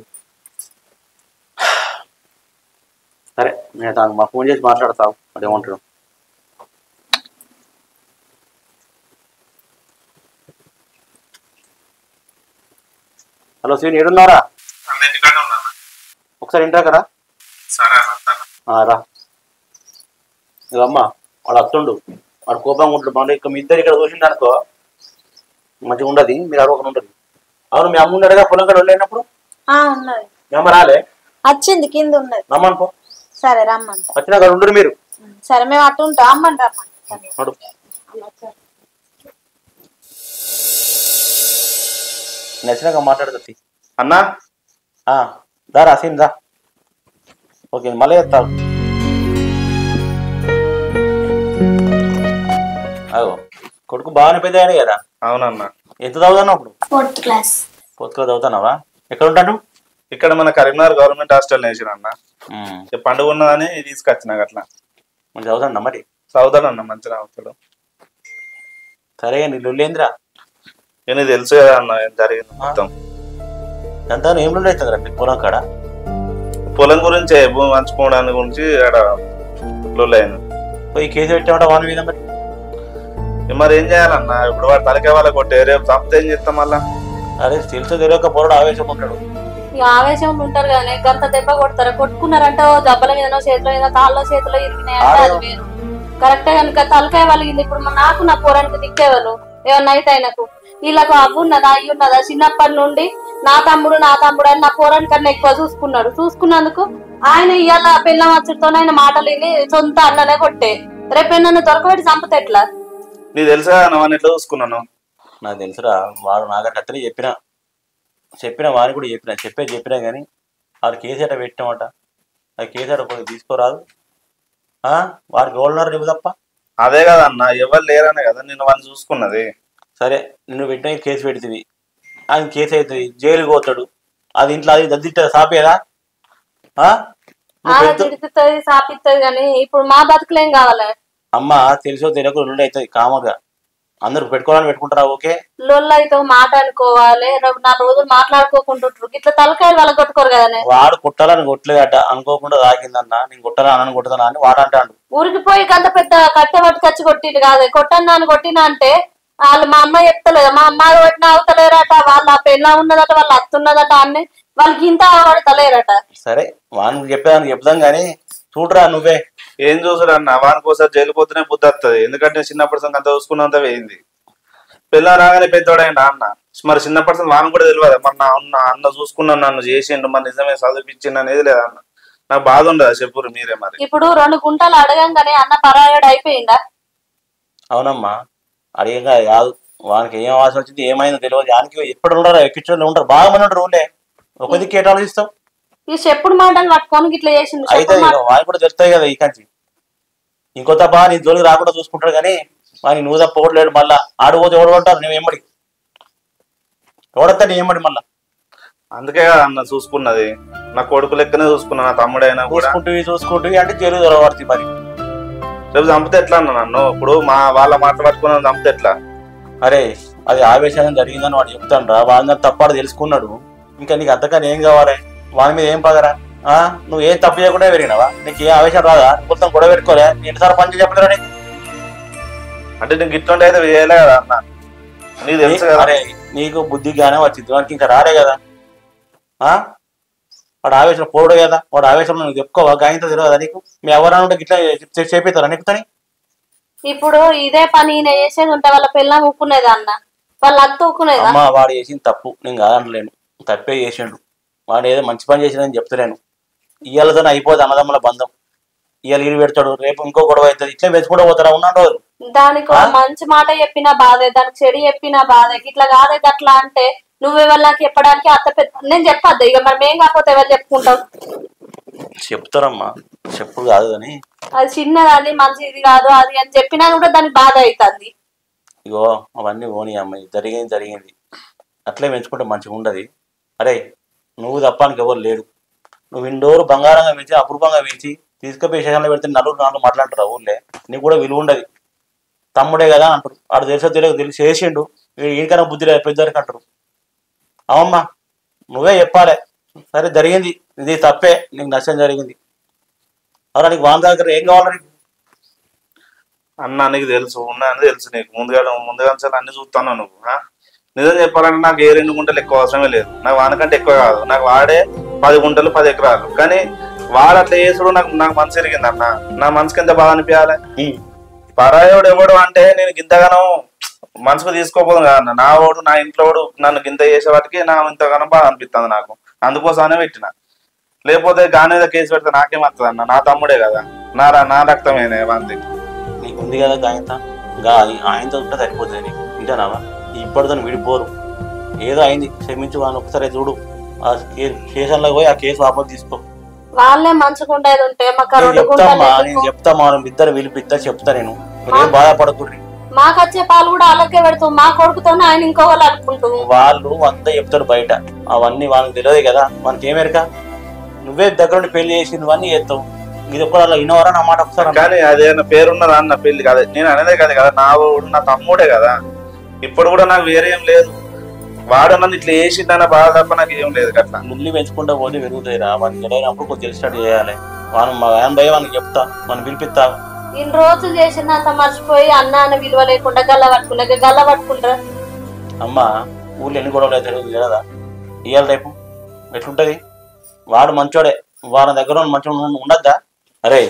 సరే నేను మా ఫోన్ చేసి మాట్లాడతావు, అదేమంటాడు. హలో శ్రీని, ఏడున్నారా? ఒకసారి ఇంటా కదా. రా ఇదమ్మా, వాడు వస్తుండు, వాడు కోపంగా ఉంటాడు. మన ఇక మీ ఇద్దరు ఇక్కడ చూసిండు అనుకో మంచిగా ఉండదు, మీరు అరవకుండా ఉంటుంది. అవును మీ అమ్మ ఉన్నాడుగా పొలం కూడా వెళ్ళినప్పుడు? మీ అమ్మ రాలే? వచ్చింది, కింద ఉన్నది. రమ్మనుకో. సరే రమ్మంట. వచ్చినా కదా ఉండరు మీరు. సరే మేము అటు ఉంటాం, అమ్మంట రమ్మంట. నచ్చినాక మాట్లాడుతుంది అన్నా. దారా సీన్ రా. ఓకే మళ్ళీ చెప్తాను. అదో కొడుకు బాగానే పెద్ద అయ్యాడు కదా. అవునన్నా. ఎంత చదువుతాను అప్పుడు? 4th class. 4th class చదువుతానావా? ఎక్కడ ఉంటాను? ఇక్కడ మన కరీంనగర్ గవర్నమెంట్ హాస్టల్ వేసిన అన్న. పండుగ ఉన్నదని తీసుకొచ్చినాక అట్లా. మంచి చదువుతాను మరి. చదువుతాడు అన్న, మంచిగా అవుతాడు. సరే నీ లొల్లేంద్రా? నేను తెలుసు కదా అన్న ఏం జరిగింది మొత్తం. అంతా ఏం లొల్లి అవుతుందిరా మీ పొలం కాడ? పొలం గురించి, భూమి పంచుకోవడానికి గురించి ఆడ లొల్లి అయింది. పోయి కేసు పెట్టామట వాని మీద. మరి ఏం చేయాలన్న? ఇప్పుడు వాడు తలకే వాళ్ళ కొట్టే, రేపు తప్పితే ఏం చేస్తాం మళ్ళా? అరే తెలుసు తెలియక పొరడు ఆవేశం ఉంటాడు. ఇక ఆవేశంలో ఉంటారు కానీ గంత దెబ్బ కొడతారు. కొట్టుకున్నారంటే దెబ్బల మీదనో చేతిలో మీద కాళ్ళలో చేతిలో ఇరిగినాయంటే అది వేరు. కరెక్టే కనుక తలకాయ వాళ్ళగింది. ఇప్పుడు నాకు నా పోరానికి దిక్కేవాళ్ళు ఏమన్నా అయితే ఆయనకు వీళ్ళకు అవ్వున్నదా అయ్యున్నదా? చిన్నప్పటి నుండి నా తమ్ముడు అని నా పోరాని కన్నా ఎక్కువ చూసుకున్నందుకు ఆయన ఇవాళ పిల్ల మచ్చడితో ఆయన మాటలు విని సొంత అన్ననే కొట్టే. రేపు నన్ను దొరకబెట్టి చంపితే ఎట్లా? నీకు తెలుసా నువ్వు ఎట్లా చూసుకున్నాను? నాకు తెలుసురా, వాడు నాగట్టు అత్తనే చెప్పిన వాడిని కూడా చెప్పినా కానీ వాడు కేసీఆర్ పెట్టినామట. అది కేసీఆర్ తీసుకోరాదు. వాడికి ఎవరున్నారు నువ్వు తప్ప? అదే కదా అన్న, ఎవరు లేరనే కదా నిన్ను వాడిని చూసుకున్నది. సరే నిన్ను పెట్టిన కేసు పెడుతుంది, ఆయన కేసు అవుతుంది, జైలుకి పోతాడు. అది ఇంట్లో అది దద్దిట్టది సాపేదా? తిడుతుంది సాపిస్తుంది కానీ ఇప్పుడు మా బతుకులేం కావాలి? అమ్మ తెలుసో తెలియక నుండి అవుతుంది కామగా. అందరు పెట్టుకోవాలని పెట్టుకుంటారా? ఓకే లొల్లు అయితే మాట అనుకోవాలి. నా రోజులు మాట్లాడుకోకుంటుంటారు. ఇట్లా తలకాయలు వాళ్ళ కొట్టుకోరు కదా. వాడు కొట్టాలని కొట్టలేదట, అనుకోకుండా తాకిందన్నా. నేను కొట్టాలని కొట్టదా అని వాడు అంటాడు. ఊరికి పోయి అంత పెద్ద కట్టె పట్టుకొచ్చి కొట్టిండు కాదు. కొట్టన్నా అని కొట్టినా అంటే వాళ్ళు మా అమ్మ చెప్తలేదు, మా అమ్మ కొట్టిన అవుతలేరట, వాళ్ళ పెళ్ళ ఉన్నదట, వాళ్ళ అత్తున్నదట అన్ని వాళ్ళకి ఇంత పడతలేరట. సరే వానికి చెప్పేదానికి చెప్దాం కానీ చూడరా నువ్వే ఏం చూసాడు అన్న. వానికి ఒకసారి జైలు పోతేనే బుద్ధి వస్తుంది. ఎందుకంటే చిన్నప్పటి సంగతి అంత చూసుకున్నంత వేయింది. పిల్ల రాగానే పెద్దోడైంది అన్న. మరి చిన్నప్పటి సంగతి వానికి కూడా తెలియదు. మరి నా అన్న చూసుకున్నాను, నన్ను చేసిండు, మరి నిజమే చదివించిండు అనేది లేదన్న. నాకు బాధ ఉండదు. చెప్పురు మీరే. మరి ఇప్పుడు 2 గుంటలు అడగంగానే అన్న పరాయడు అయిపోయిందా? అవునమ్మా, అడిగంగా కాదు. వానికి ఏం ఆశ వచ్చింది ఏమైందో తెలియదు. వానికి ఎప్పుడు ఉండరు, ఎక్కించు ఉంటారు, బాగా మంది ఉంటారు. ఊళ్ళే ఒక దిక్కు ఏట ఆలోచిస్తాం. ఈ చెప్పుడు మాటలు పట్టుకొని ఇట్లా చేసింది అయితే వానికి కూడా తెలుస్తాయి కదా. ఈ కంచి ఇంకో తప్ప నీ జోలికి రాకుండా చూసుకుంటాడు కానీ వానికి నువ్వు తప్ప ఓడలేడు. మళ్ళా ఆడిపోతే ఓడగొంటారు నువ్వు ఎమ్మడి. ఎవడతా ఏమడి మళ్ళా అందుకే కదా అన్న చూసుకున్నది, నా కొడుకు లెక్కనే చూసుకున్నా, నా తమ్ముడైనా కూడా చూసుకుంటూ అంటే జైలు దొరకబడుతుంది. మరి రేపు చంపితే ఎట్లా అన్న నన్ను? ఇప్పుడు వాళ్ళ మాట పట్టుకున్న చంపితే ఎట్లా? అరే అది ఆవేశం జరిగిందని వాడు చెప్తాను రా, వాళ్ళని తప్పాడు తెలుసుకున్నాడు. ఇంకా నీకు అంతకని ఏం కావాలి? వాళ్ళ మీద ఏం పగరా? నువ్వు ఏం తప్పు చేయకుండా పెరిగినావా? నీకు ఏ ఆవేశం రాదా? మొత్తం గొడవ పెట్టుకోలే? ఎన్నిసార్లు పని చెప్పలేరా నీకు? అంటే నీకు ఇట్లాంటి అయితే చేయలే కదా అన్న, నీకు తెలుసు కదా. అరే నీకు బుద్ధి జ్ఞానం వచ్చింది, వాడికి ఇంకా రాలే కదా. వాడు ఆవేశం పోడు కదా, వాడు ఆవేశంలో నువ్వు చెప్పుకోవా? గాయంతో తెలియదా నీకు? మీ ఎవరైనా ఉంటే ఇట్లా చేపిస్తారా నీకు? తని ఇప్పుడు ఇదే పని ఈయన చేసేది ఉంటే వాళ్ళ పిల్ల ఊక్కునేదా అన్న? వాళ్ళ అత్త ఊక్కునేదా? అమ్మా వాడు చేసింది తప్పు, నేను కాదనలేను, తప్పే చేసిండు. వాడు ఏదో మంచి పని చేసిందని చెప్తలేను. ఇవాళతోనే అయిపోదు అన్నదమ్ముల బంధం. ఇవాళ ఇరు పెడతాడు, రేపు ఇంకో గొడవ అవుతుంది, ఇట్లా వెతుకుండా పోతారా ఉన్నాడు రోజు. దానికి మంచి మాట చెప్పినా బాధే, దానికి చెడు చెప్పినా బాధే. ఇట్లా కాదే అట్లా అంటే నువ్వే వాళ్ళకి చెప్పడానికి అత్త పెద్ద నేను చెప్పద్దు. ఇక మనం ఏం కాకపోతే ఎవరు చెప్పుకుంటాం? చెప్తారమ్మా, చెప్పుడు కాదు అని. అది చిన్నదాన్ని మంచిది కాదు అది అని చెప్పినా కూడా దానికి బాధ అవుతుంది. ఇగో అవన్నీ పోనీ అమ్మాయి, జరిగింది అట్లే పెంచుకుంటే మంచిగా ఉండదు. అరే నువ్వు తప్పానికి ఎవరు లేడు. నువ్వు ఇండోరు బంగారంగా పెంచి అపూర్వంగా పెంచి తీసుకుపోయి స్టేషన్లో పెడితే నలుగురు నాలుగు మాట్లాడుతారు ఊళ్ళే, నీకు కూడా విలువ ఉండదు. తమ్ముడే కదా అంటారు, ఆడు తెలుసో తెలిసి చేసిండు, ఈయనకైనా బుద్ధి లేదు పెద్దరికి అంటారు. అవమ్మా నువ్వే చెప్పాలి, సరే జరిగింది ఇది తప్పే, నీకు నష్టం జరిగింది. అవునా, నీకు వాళ్ళ దగ్గర ఏం కావాలి నీకు? అన్న నీకు తెలుసు ఉన్నాయని తెలుసు, నీకు ముందుగా అన్ని చూస్తాను. నువ్వు నిజం చెప్పాలంటే నాకు ఏ 2 గుంటలు ఎక్కువ అవసరమే లేదు, నాకు వానకంటే ఎక్కువ కాదు. నాకు వాడే 10 గుంటలు 10 ఎకరాలు. కానీ వాడు అట్లా చేసుడు నాకు మనసు ఎరిగింది అన్న. నా మనసుకి ఎంత బాగా అనిపించాలి. పరాయోడు ఎవడు అంటే నేను గింతగానో మనసుకు తీసుకోపోదు కదా అన్న. నా వాడు నా ఇంట్లో వాడు నన్ను గింత చేసే వాటికి నా ఇంతగానో బాగా అనిపిస్తుంది నాకు, అందుకోసమే పెట్టిన. లేకపోతే గాని మీద కేసు పెడితే నాకేం వస్తుంది అన్న, నా తమ్ముడే కదా, నా రక్తమేనే వంది. నీకు ఉంది కదా గాయంత, ఆయనతో ఉంటే సరిపోతుంది నీకు. ఇంటేనావా ఇప్పటితో విడిపోరు, ఏదో అయింది క్షమించు అని ఒకసారి చూడు. ఆ స్టేషన్లో పోయి ఆ కేసు వాపసు తీసుకో. వాళ్ళే మంచుకుంటేది ఉంటే నేను చెప్తా, మనం ఇద్దరు పిలిపిస్తా చెప్తా. నేను మీరేం బాధపడకూడదు. మాకు వచ్చే పాలు కూడా అలాగే పెడతాం, మా కొడుకుతోనే ఆయన ఇంకో వాళ్ళు అనుకుంటాం. వాళ్ళు అంతా చెప్తారు బయట, అవన్నీ వాళ్ళకి తెలియదు కదా, మనకి ఏమేరక. నువ్వే దగ్గరుండి పెళ్లి చేసి నువ్వన్నీ చేస్తావు, ఇది ఒక్క ఇన్నోవరా నా మాట ఒకసారి. కానీ అదేనా పేరున్నదా అన్న పెళ్లి కాదు, నేను అనేదే కదా కదా, నా తమ్ముడే కదా. ఇప్పుడు కూడా నాకు వేరే ఏం లేదు, వాడు నన్ను ఇట్లా చేసిందన్న బాధ తప్ప నాకు ఏం లేదు. అట్లా ముల్లి పెంచుకుంటా పోతే పెరుగుతాయిరా, వాడిని తెలియనప్పుడు కొంచెం తెలిసినట్టు చేయాలి. వాడిని చెప్తా, మనం పిలిపిస్తా. ఇన్ని రోజులు చేసినంత మర్చిపోయి అన్న అని విలువ లేకుండా గల్ల పట్టుకుంటారా? అమ్మ ఊళ్ళో ఎన్ని గొడవలు తెలియదు కదా, ఇవాళ రేపు ఎట్లుంటది. వాడు మంచోడే, వాళ్ళ దగ్గర మంచిగా ఉండద్దా? అరే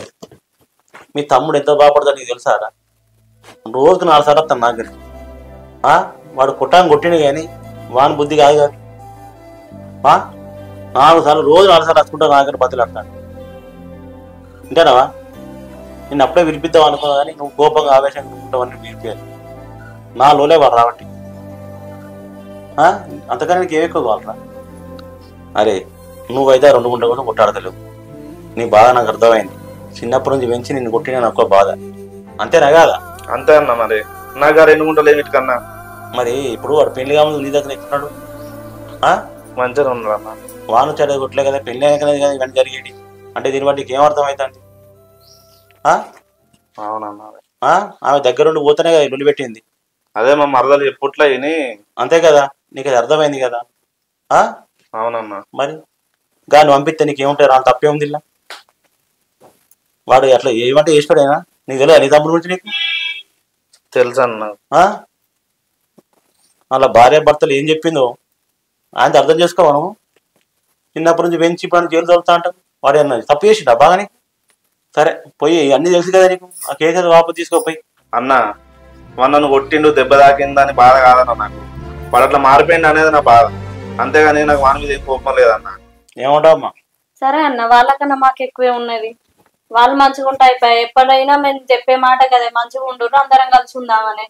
మీ తమ్ముడు ఎంత బాగుపడతాడు నీకు తెలుసారా? రోజుకు 4 సార్లు వస్తాను నా దగ్గరికి. వాడు కొట్టిండు కానీ వాని బుద్ధి కాదు కానీ 4 సార్లు రోజు 4 సార్లు వచ్చుకుంటా నా దగ్గర బతులాడతాను. ఇంటేనావా? నేను అప్పుడే వినిపిద్దాం అనుకున్నా కానీ నువ్వు కోపంగా ఆవేశంగా ఉంటావని వినిపించాలి. నా లోలే వాడు రాబట్టి, అంతకని నీకు ఏమి ఎక్కువ కావాలరా? అరే నువ్వైతే 2 గుంటల కోసం కొట్టాడతలేవు, నీ బాధ నాకు అర్థమైంది. చిన్నప్పటి నుంచి పెంచి నిన్ను కొట్టిన నాకు బాధ, అంతేనా కాదా? అంతే అన్న. మరి నాకు 2 గుంటలు ఏమిటి కన్నా. మరి ఇప్పుడు వాడు పెళ్లి కావాలి నీ దగ్గర ఎక్కడున్నాడు? మంచిగా ఉన్నాడు అన్న. వాను చెడ కొట్టలే కదా, పెళ్లి అయినకనే కదా ఇవన్నీ జరిగేది. అంటే దీన్ని బట్టి ఏమర్థం అవుతుంది? అవునన్నా, ఆమె దగ్గరుండి పోతేనే కదా ఇల్లు పెట్టింది. అదే మా మరదలు ఎప్పుట్లా విని, అంతే కదా, నీకు అది అర్థమైంది కదా. అవునన్నా. మరి గాని పంపిస్తే నీకేముంటాయి రా, తప్పే ఉంది ఇలా. వాడు అట్లా ఏమంటే చేసిపోడైనా నీకు తెలియదు నీ తమ్ముడు గురించి? నీకు తెలుసు అన్న. అలా భార్య భర్తలు ఏం చెప్పిందో ఆయన అర్థం చేసుకోవా నువ్వు? చిన్నప్పటి నుంచి పెంచి పని జైలు తోలుతా అంటావు. వాడు అన్నది తప్పు చేసిండా బాగానే? సరే పోయి అన్ని తెలుసు కదా నీకు, ఆ కేసు వాపసు తీసుకోపోయి. అన్న నన్ను కొట్టిండు, దెబ్బ తాకిందని బాధ కాదన్న నాకు. వాడు అట్లా మారిపోయిండు అనేది నా బాధ, అంతేగాని నాకు వాని మీద ఏం కోపం లేదన్న. ఏమంటావమ్మా? సరే అన్న, వాళ్ళకన్నా మాకు ఎక్కువే ఉన్నది. వాళ్ళు మంచిగా ఉంటే అయిపోయాయి. ఎప్పుడైనా మేము చెప్పే మాట కదా, మంచిగా ఉండు అందరం కలిసి ఉందామని.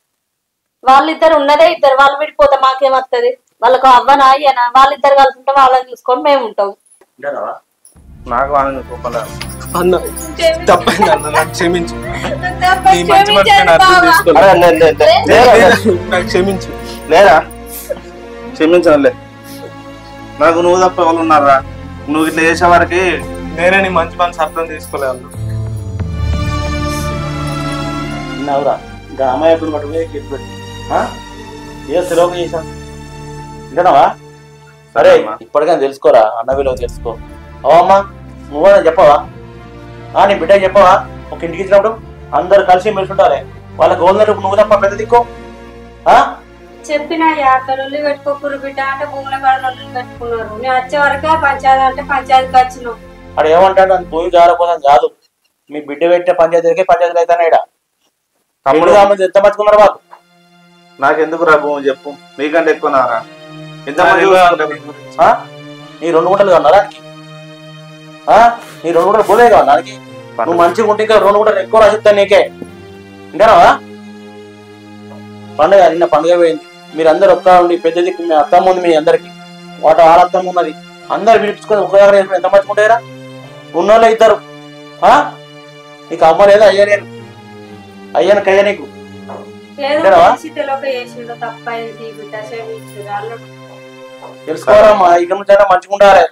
వాళ్ళిద్దరు ఉన్నదే ఇద్దరు, వాళ్ళు విడిపోతే మాకేమవుతుంది? వాళ్ళకు అవ్వనా అయ్యనా? వాళ్ళిద్దరు కలిసి ఉంటే వాళ్ళని చూసుకొని మేము ఉంటాం. నాకు వాని కోపం లేదు అన్న, తప్పైంది అన్న, నాకు క్షమించు. క్షమించు. నాకు క్షమించు. లేదా క్షమించాలే. నాకు నువ్వు తప్ప ఎవరు ఉన్నారా? నువ్వు ఇట్లా చేసే వారికి నేనే నీ మంచి మనసు అర్థం తీసుకోలేదు. విన్నావురా ఇంకా అమ్మాయి ఎప్పుడు పట్టుకుని పెట్టి ఏ సెలవు చేశాను వింటున్నావా? సరే ఇప్పటికైనా తెలుసుకోరా, అన్న విలువ తెలుసుకో. అవమ్మా నువ్వు చెప్పవా? నీ బిడ్డకి చెప్పవా? ఒక ఇంటికి ఇచ్చినప్పుడు అందరు కలిసి మెలుసుంటారే, వాళ్ళకి గోల్నెట్ నువ్వు తప్ప పెద్ద దిక్కు. చెప్పినా కళ్ళు పెట్టుకోకూరు బిడ్డ అంటే భూముల కళ్ళు పెట్టుకున్నారు. నేను వచ్చే వరకే పంచాయతీ అంటే పంచాయతీకి వచ్చినావు. అక్కడ ఏమంటాడు అని భూమి జారపోదాం కాదు, మీ బిడ్డ పెట్టే పంచాయతీకే పంచాయతీలు అవుతానే. తమ్ముడు కామెంట్ ఎంత మర్చుకున్నారు బాబు? నాకెందుకు రా భూమి చెప్పు, నీకంటే ఎక్కువ నారా? ఎంత నీ 2 గుంటలు కావాలి దానికి? నీ 2 గుంటలు పోలే కావాలి దానికి? నువ్వు మంచిగా ఉంటే ఇంకా 2 గుంటలు ఎక్కువ రాసిస్తాను నీకే. వింటారా? పండుగ నిన్న పండుగ పోయింది, మీరందరూ ఒక్క ఉండి పెద్ద దిక్కు మీ అత్తమ్మ ఉంది, మీ అందరికి వాటి ఆడత్తమ్మ ఉన్నది, అందరు పిలిపించుకొని ఒక దగ్గర వేసుకుని ఎంత మర్చుకుంటారా? ఉన్నోళ్ళే ఇద్దరు. నీకు అమ్మ లేదు, అయ్యా లేదు. అయ్యాను కయ్యా నీకు తెలుసుకోవాలమ్మా. ఇక నుంచి అయినా మంచిగా ఉండాలి.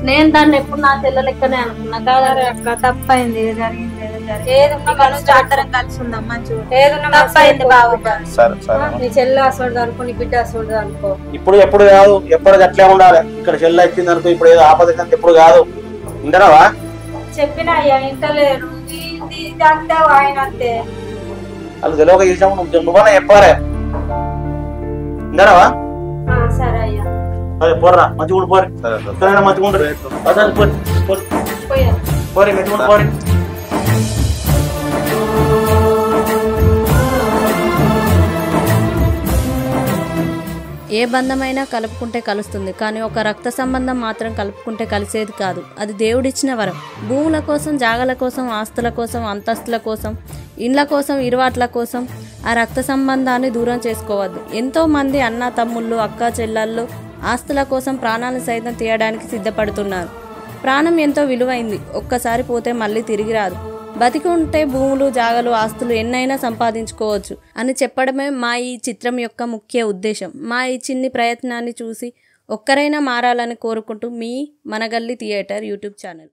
నేను దాన్ని ఎప్పుడు నా చెల్లె లెక్కనే అనుకున్నా. కాదరే అక్క తప్పైంది, జరిగింది కలిసి ఉందాం మంచిగా. తప్పైంది బాబు, నీ చెల్లె అసలు అనుకో, నీ బిడ్డ అసలు అనుకో. ఇప్పుడు ఎప్పుడు కాదు, ఎప్పుడు అట్లే ఉండాలి. ఇక్కడ చెల్లె వచ్చింది అనుకో, ఇప్పుడు ఏదో ఆపద ఎప్పుడు కాదు. వింటారా? చెప్పినా అయ్యా ఇంటలేరు, అంతే ఆయన అంతే. వాళ్ళు తెలియక చేసినాము, నువ్వన్నా చెప్పారే. వింటారా? సరే అయ్యా. అదే పోరా, మంచిగా ఉండి పోరి, మంచిగా ఉండి పోరి, మంచిగా పోరి. ఏ బంధమైనా కలుపుకుంటే కలుస్తుంది, కానీ ఒక రక్త సంబంధం మాత్రం కలుపుకుంటే కలిసేది కాదు. అది దేవుడిచ్చిన వరం. భూముల కోసం, జాగల కోసం, ఆస్తుల కోసం, అంతస్తుల కోసం, ఇండ్ల కోసం, ఇరువాట్ల కోసం ఆ రక్త సంబంధాన్ని దూరం చేసుకోవద్దు. ఎంతోమంది అన్న తమ్ముళ్ళు, అక్క చెల్లెళ్ళు ఆస్తుల కోసం ప్రాణాలు సైతం తీయడానికి సిద్ధపడుతున్నారు. ప్రాణం ఎంతో విలువైంది, ఒక్కసారి పోతే మళ్ళీ తిరిగి రాదు. బతికి ఉంటే భూములు, జాగలు, ఆస్తులు ఎన్నైనా సంపాదించుకోవచ్చు అని చెప్పడమే మా ఈ చిత్రం యొక్క ముఖ్య ఉద్దేశం. మా ఈ చిన్ని ప్రయత్నాన్ని చూసి ఒక్కరైనా మారాలని కోరుకుంటూ మీ మనగల్లి థియేటర్ యూట్యూబ్ ఛానల్.